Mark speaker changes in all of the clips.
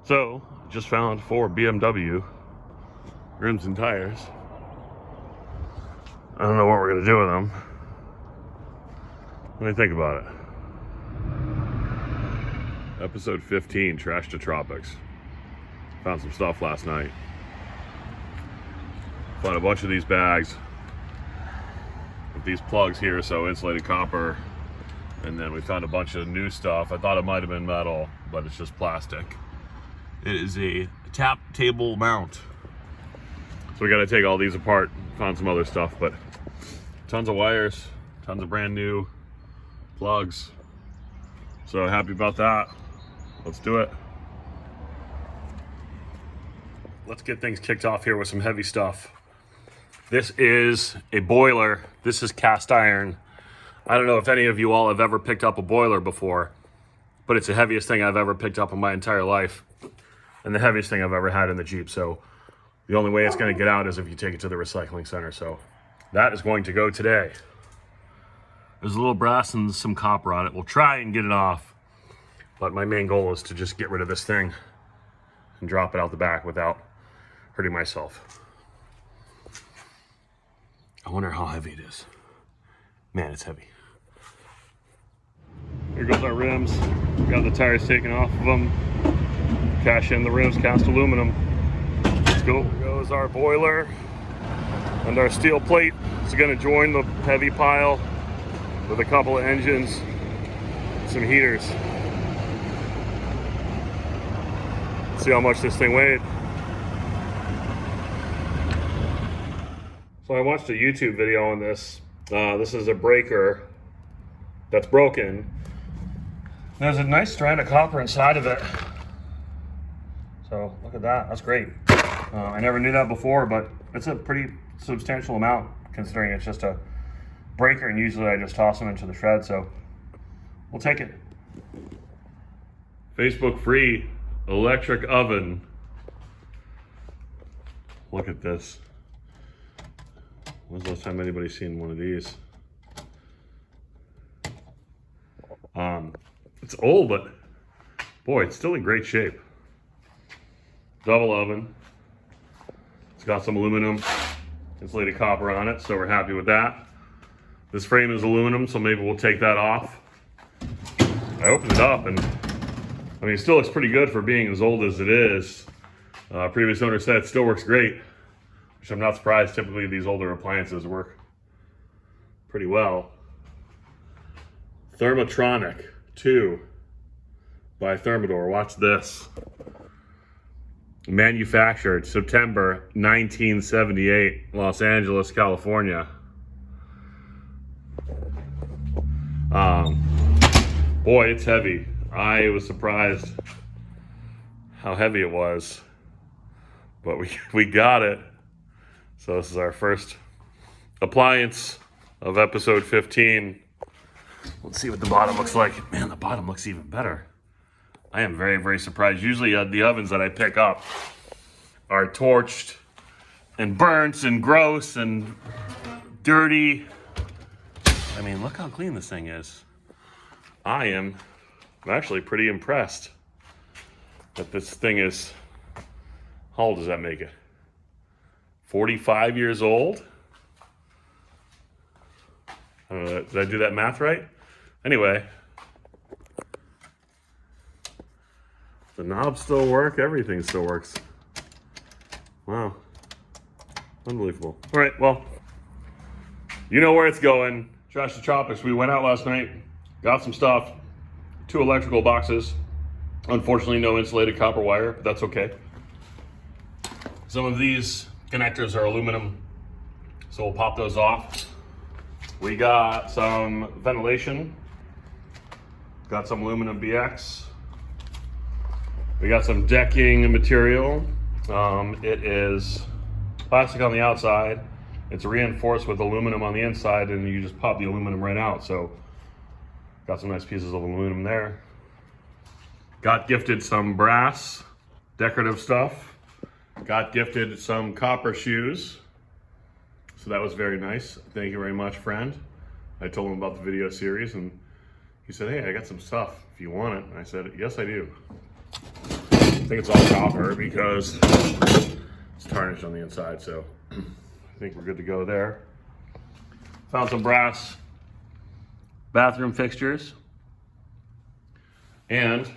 Speaker 1: So, just found 4 BMW rims and tires. I don't know what we're gonna do with them. What do you think about it? Episode 15, Trash to Tropics. Found some stuff last night. Found a bunch of these bags with these plugs here, so insulated copper. And then we found a bunch of new stuff. I thought it might have been metal, but it's just plastic. It is a tap table mount. So we got to take all these apart. Found some other stuff, but tons of wires, tons of brand new plugs. So happy about that. Let's do it. Let's get things kicked off here with some heavy stuff. This is a boiler. This is cast iron. I don't know if any of you all have ever picked up a boiler before, but it's the heaviest thing I've ever picked up in my entire life, and the heaviest thing I've ever had in the Jeep. So the only way it's going to get out is if you take it to the recycling center. So that is going to go today. There's a little brass and some copper on it. We'll try and get it off, but my main goal is to just get rid of this thing and drop it out the back without hurting myself. I wonder how heavy it is. Man, it's heavy. Here goes our rims. Got the tires taken off of them. Cash in the rims, cast aluminum. Let's go. Here goes our boiler. And our steel plate is going to join the heavy pile with a couple of engines, some heaters. Let's see how much this thing weighed. So I watched a YouTube video on this. This is a breaker that's broken. There's a nice strand of copper inside of it. So look at that, that's great. I never knew that before, but it's a pretty substantial amount considering it's just a breaker, and usually I just toss them into the shred, so we'll take it. Facebook free electric oven. Look at this. When's the last time anybody's seen one of these? It's old, but boy, it's still in great shape. Double oven. It's got some aluminum, insulated copper on it, so we're happy with that. This frame is aluminum, so maybe we'll take that off. I opened it up, and I mean, it still looks pretty good for being as old as it is. Previous owner said it still works great, which I'm not surprised. Typically these older appliances work pretty well. Thermotronic 2 by Thermador. Watch this. Manufactured September 1978, Los Angeles, California. Boy, it's heavy. I was surprised how heavy it was, but we got it. So this is our first appliance of episode 15. Let's see what the bottom looks like. Man, the bottom looks even better. I am very, very surprised. Usually the ovens that I pick up are torched and burnt and gross and dirty. I mean, look how clean this thing is. I'm actually pretty impressed that this thing is, how old does that make it? 45 years old? I don't know, did I do that math right? Anyway, the knobs still work, everything still works. Wow, unbelievable. All right, well, you know where it's going. Trash to Tropics. We went out last night, got some stuff, 2 electrical boxes. Unfortunately, no insulated copper wire, but that's okay. Some of these connectors are aluminum, so we'll pop those off. We got some ventilation, got some aluminum BX. We got some decking material. It is plastic on the outside. It's reinforced with aluminum on the inside, and you just pop the aluminum right out. So got some nice pieces of aluminum there. Got gifted some brass decorative stuff. Got gifted some copper shoes. So that was very nice. Thank you very much, friend. I told him about the video series, and he said, hey, I got some stuff if you want it. And I said, yes, I do. think it's all copper because it's tarnished on the inside, so I think we're good to go there. Found some brass bathroom fixtures. And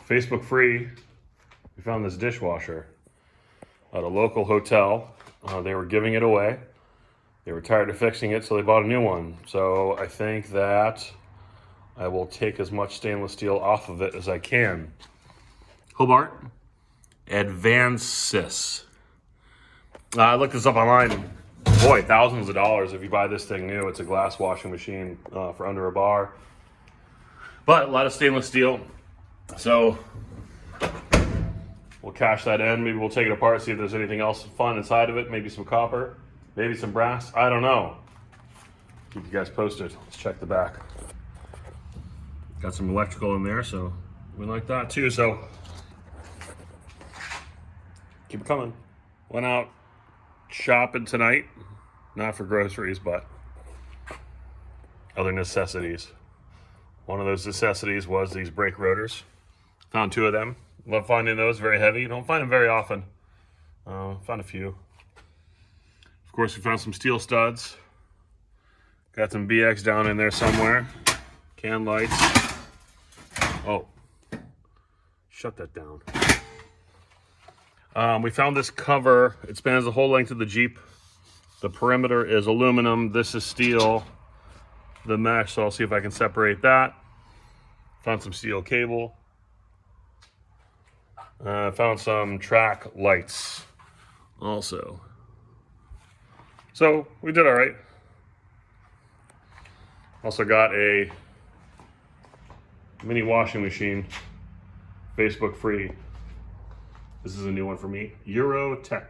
Speaker 1: Facebook free, we found this dishwasher at a local hotel. They were giving it away. They were tired of fixing it, so they bought a new one. So I think that I will take as much stainless steel off of it as I can. Hobart Advances. I looked this up online. Boy, thousands of dollars if you buy this thing new. It's a glass washing machine for under $1. But a lot of stainless steel. So we'll cash that in. Maybe we'll take it apart, see if there's anything else fun inside of it. Maybe some copper, maybe some brass. I don't know. Keep you guys posted. Let's check the back. Got some electrical in there, so we like that too. So keep it coming. Went out shopping tonight. Not for groceries, but other necessities. One of those necessities was these brake rotors. Found 2 of them. Love finding those, very heavy. Don't find them very often. Found a few. Of course, we found some steel studs. Got some BX down in there somewhere. Can lights. Oh, shut that down. We found this cover. It spans the whole length of the Jeep. The perimeter is aluminum. This is steel. The mesh, so I'll see if I can separate that. Found some steel cable. Found some track lights also. So we did all right. Also got a mini washing machine, Facebook free. This is a new one for me, Eurotech.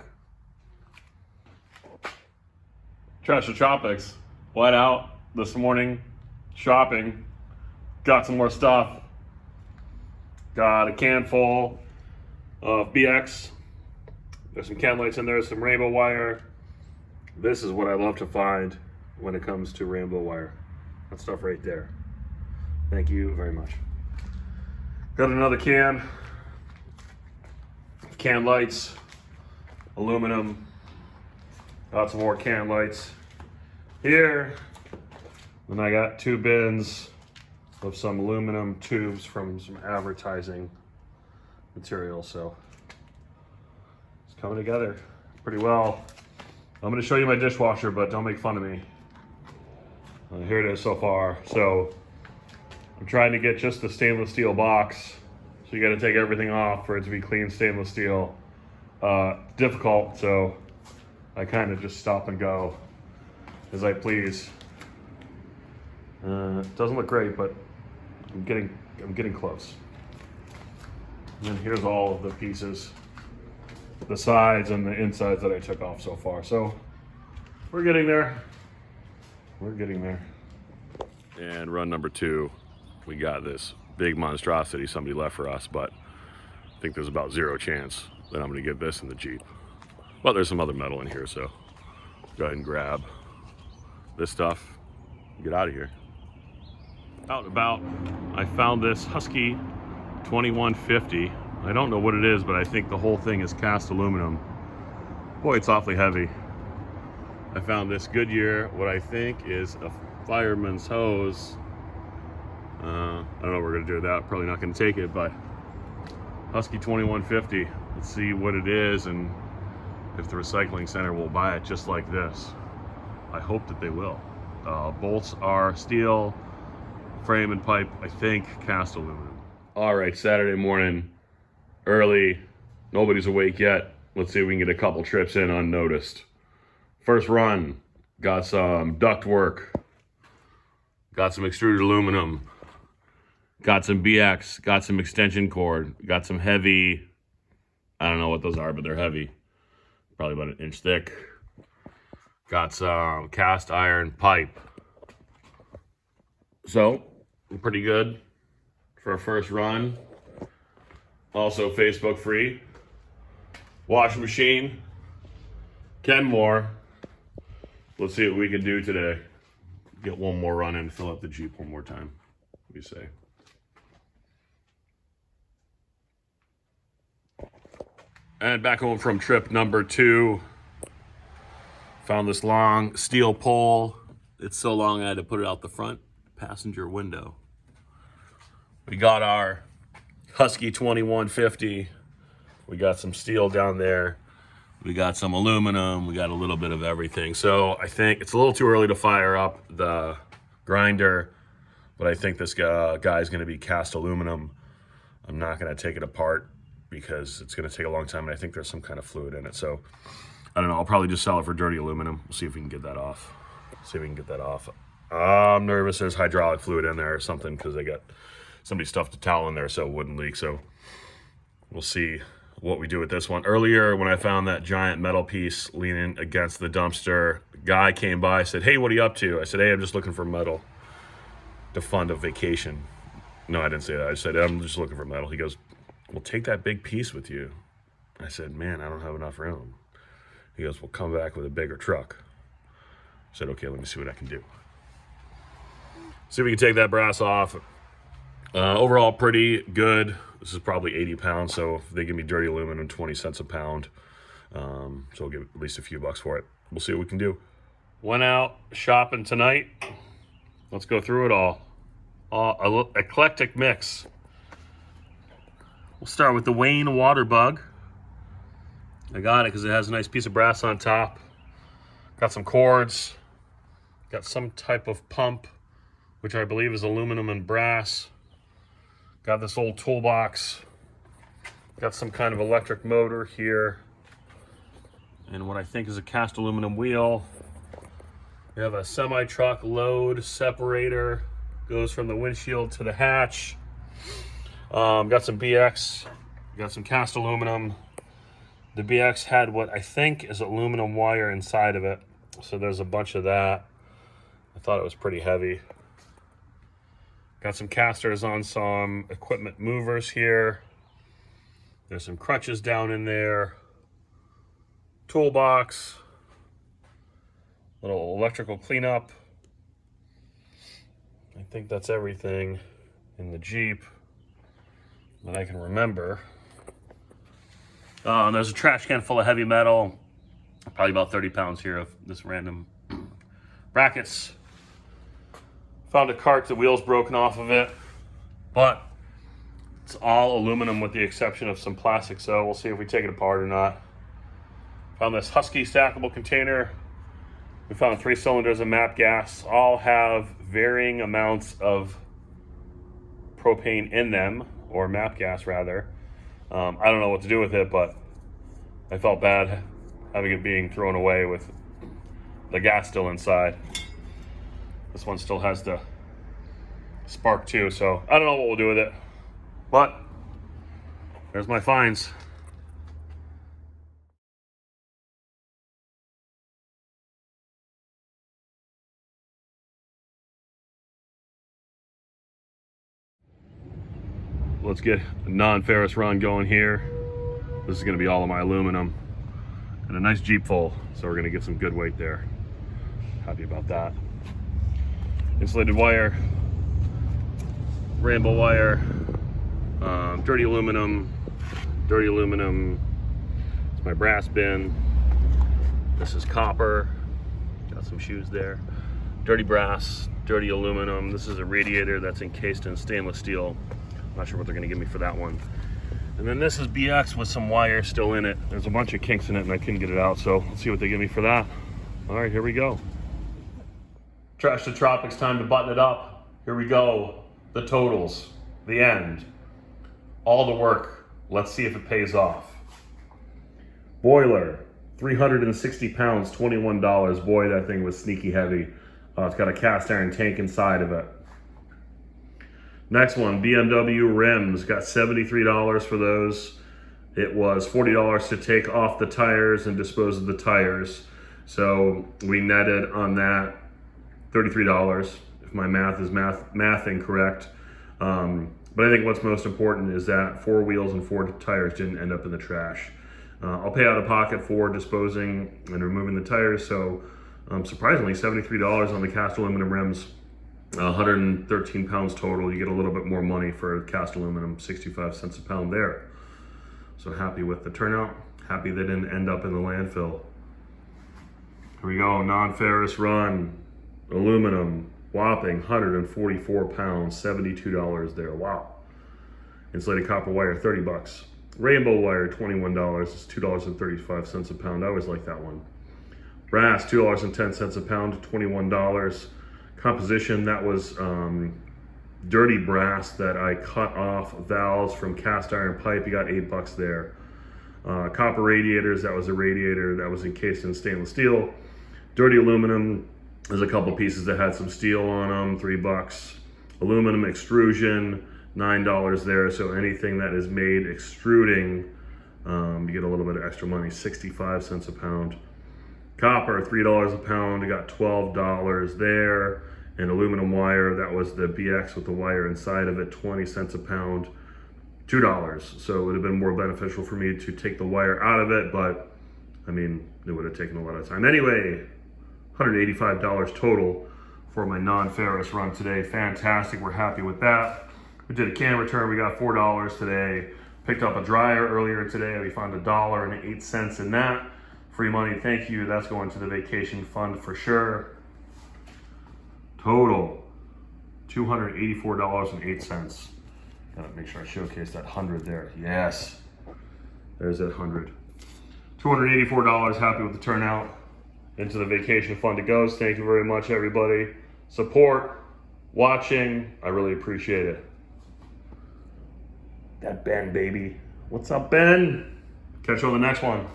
Speaker 1: Tropics, went out this morning shopping, got some more stuff. Got a can full of BX. There's some can lights in there, some rainbow wire. This is what I love to find when it comes to rainbow wire. That stuff right there. Thank you very much. Got another can lights, aluminum. Got some more can lights here. Then I got 2 bins of some aluminum tubes from some advertising material. So it's coming together pretty well. I'm going to show you my dishwasher, but don't make fun of me. Here it is so far. So I'm trying to get just the stainless steel box. So you got to take everything off for it to be clean stainless steel. Difficult, so I kind of just stop and go as I please. Doesn't look great, but I'm getting close. And then here's all of the pieces, the sides and the insides that I took off so far. So we're getting there. We're getting there. And run number 2, we got this big monstrosity somebody left for us, but I think there's about 0 chance that I'm gonna get this in the Jeep. Well, there's some other metal in here, so go ahead and grab this stuff, get out of here. Out and about, I found this Husky 2150. I don't know what it is, but I think the whole thing is cast aluminum. Boy, it's awfully heavy. I found this Goodyear, what I think is a fireman's hose. I don't know what we're gonna do with that. Probably not gonna take it, but Husky 2150. Let's see what it is and if the recycling center will buy it just like this. I hope that they will. Bolts are steel, frame and pipe, I think, cast aluminum. All right, Saturday morning, early, nobody's awake yet. Let's see if we can get a couple trips in unnoticed. First run, got some duct work, got some extruded aluminum, got some BX, got some extension cord, got some heavy, I don't know what those are, but they're heavy. Probably about 1 inch thick. Got some cast iron pipe. So, pretty good for a first run. Also Facebook free. Washing machine. Kenmore. Let's see what we can do today. Get one more run in, fill up the Jeep one more time. What do you say? And back home from trip number 2. Found this long steel pole. It's so long I had to put it out the front passenger window. We got our Husky 2150. We got some steel down there. We got some aluminum. We got a little bit of everything. So I think it's a little too early to fire up the grinder, but I think this guy's going to be cast aluminum. I'm not going to take it apart because it's going to take a long time, and I think there's some kind of fluid in it. So I don't know. I'll probably just sell it for dirty aluminum. We'll see if we can get that off. I'm nervous there's hydraulic fluid in there or something because they got somebody stuffed a towel in there so it wouldn't leak. So we'll see what we do with this one. Earlier, when I found that giant metal piece leaning against the dumpster, the guy came by, said, "Hey, what are you up to?" I said, "Hey, I'm just looking for metal to fund a vacation." No, I didn't say that. I said, "I'm just looking for metal." He goes, "Well, take that big piece with you." I said, "Man, I don't have enough room." He goes, "Well, come back with a bigger truck." I said, "Okay, let me see what I can do." See if we can take that brass off. Overall, pretty good. This is probably 80 pounds, so if they give me dirty aluminum, 20 cents a pound. So I'll give at least a few bucks for it. We'll see what we can do. Went out shopping tonight. Let's go through it all. Eclectic mix. We'll start with the Wayne water bug. I got it because it has a nice piece of brass on top. Got some cords. Got some type of pump, which I believe is aluminum and brass. Got this old toolbox. Got some kind of electric motor here. And what I think is a cast aluminum wheel. We have a semi-truck load separator. Goes from the windshield to the hatch. Got some BX. Got some cast aluminum. The BX had what I think is aluminum wire inside of it. So there's a bunch of that. I thought it was pretty heavy. Got some casters on some equipment movers here. There's some crutches down in there. Toolbox. Little electrical cleanup. I think that's everything in the Jeep that I can remember. And there's a trash can full of heavy metal. Probably about 30 pounds here of this random brackets. Found a cart, the wheel's broken off of it, but it's all aluminum with the exception of some plastic, so we'll see if we take it apart or not. Found this Husky stackable container. We found 3 cylinders of MAP gas. All have varying amounts of propane in them, or MAP gas rather. I don't know what to do with it, but I felt bad having it being thrown away with the gas still inside. This one still has the spark too, so I don't know what we'll do with it. But there's my finds. Let's get a non-ferrous run going here. This is gonna be all of my aluminum and a nice Jeep full, so we're gonna get some good weight there. Happy about that. Insulated wire, rainbow wire, dirty aluminum. It's my brass bin. This is copper. Got some shoes there. Dirty brass, dirty aluminum. This is a radiator that's encased in stainless steel. Not sure what they're gonna give me for that one. And then this is BX with some wire still in it. There's a bunch of kinks in it and I couldn't get it out, so let's see what they give me for that. All right, here we go. Trash to Tropics, time to button it up. Here we go. The totals, the end. All the work. Let's see if it pays off. Boiler, 360 pounds, $21. Boy, that thing was sneaky heavy. It's got a cast iron tank inside of it. Next one, BMW Rims, got $73 for those. It was $40 to take off the tires and dispose of the tires. So we netted on that $33, if my math is mathing correct. But I think what's most important is that 4 wheels and 4 tires didn't end up in the trash. I'll pay out of pocket for disposing and removing the tires. So surprisingly, $73 on the cast aluminum rims. 113 pounds total. You get a little bit more money for cast aluminum, 65 cents a pound there. So happy with the turnout. Happy they didn't end up in the landfill. Here we go, non-ferrous run, aluminum, whopping 144 pounds, $72 there, wow. Insulated copper wire, 30 bucks. Rainbow wire, $21, it's $2.35 a pound, I always like that one. Brass, $2.10 a pound, $21. Composition, that was dirty brass that I cut off valves from cast iron pipe, you got $8 there. Copper radiators, that was a radiator that was encased in stainless steel. Dirty aluminum, there's a couple pieces that had some steel on them, $3. Aluminum extrusion, $9 there. So anything that is made extruding, you get a little bit of extra money, 65 cents a pound. Copper, $3 a pound, you got $12 there. And aluminum wire, that was the BX with the wire inside of it, 20 cents a pound, $2. So it would have been more beneficial for me to take the wire out of it, but I mean, it would have taken a lot of time. Anyway, $185 total for my non-ferrous run today. Fantastic, we're happy with that. We did a can return, we got $4 today. Picked up a dryer earlier today, we found $1.08 in that. Free money, thank you, that's going to the vacation fund for sure. Total, $284.08. Gotta make sure I showcase that 100 there, yes. There's that 100. $284, happy with the turnout. Into the vacation fund it goes. Thank you very much, everybody. Support, watching, I really appreciate it. That Ben, baby. What's up, Ben? Catch you on the next one.